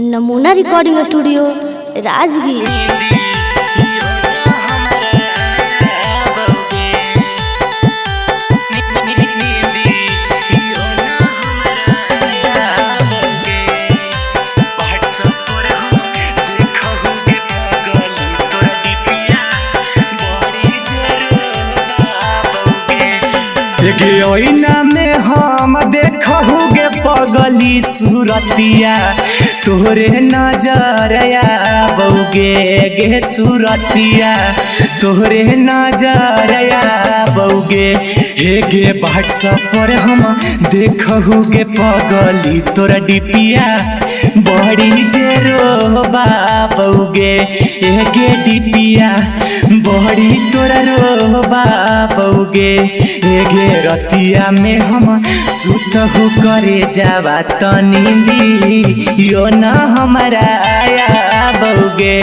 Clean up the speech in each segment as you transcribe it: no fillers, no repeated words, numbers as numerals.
नमूना recording studio Rajgir. ओइना में हम देखहुगे पगली सूरतिया तोहरे नजर आबौगे गे सूरतिया तोहरे नजर आबौगे हे गे व्हाट्सएप पर हम देखहुगे पगली तोरा डिपिया बड़ी जेरो बाबौगे हे गे डिपिया बड़ी तोरा रो बाबौगे हे गे रतिया में हम सुतहु करे जावा तनी यो न हमारा आया बौगे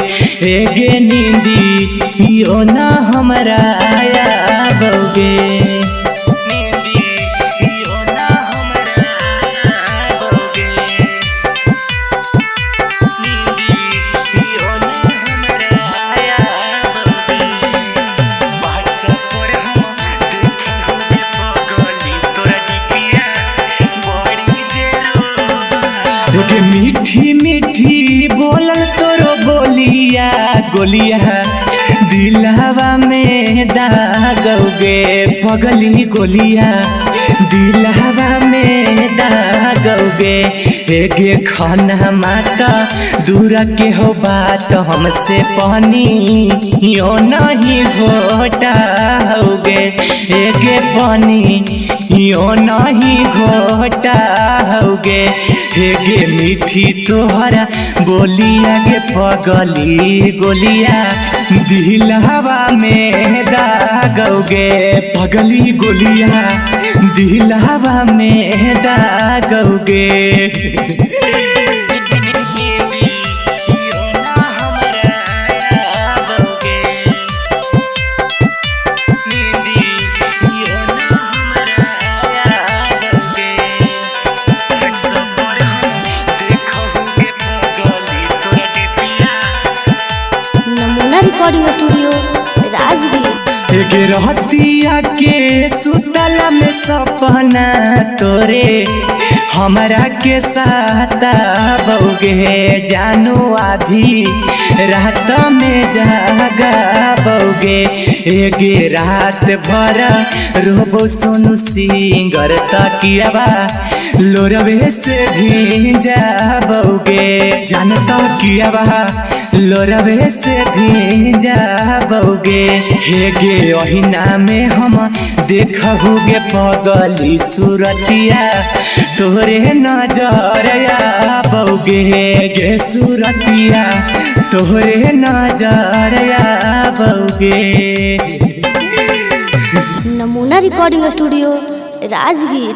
हे गे नींदी यो न हमारा आया बौगे। मीठी मीठी बोलल तोरो बोलिया गोलिया दिलहवा में दागौगे पगली गोलिया दिलहवा में दागौगे गे खाना माता दूर के हो बात हमसे पानी यो नहीं घोटा होगे गे पानी यो नहीं घोटा होगे गे मीठी तोहरा बोलिया गे पगली गोलिया दिलहवा में दागौगे पगली गोलिया दिलहवा में दागौगे। Recording studio Rajgir. रहतिया के सुतला में सपना तोरे हमरा के साथ बौगे जानो आधी रात में जागा बौगे गे रात भर रोबो सोनू सिंगर तकियाबा लोरवे से भींजा बौगे जानता कियाबा लोरवे से भींजा बौगे गे ओहिना में हम देखहुगे पगली सूरतिया तोहरे नजर आबौगे गे सूरतिया तोहरे नजर आबौगे। नमूना रिकॉर्डिंग स्टूडियो राजगीर।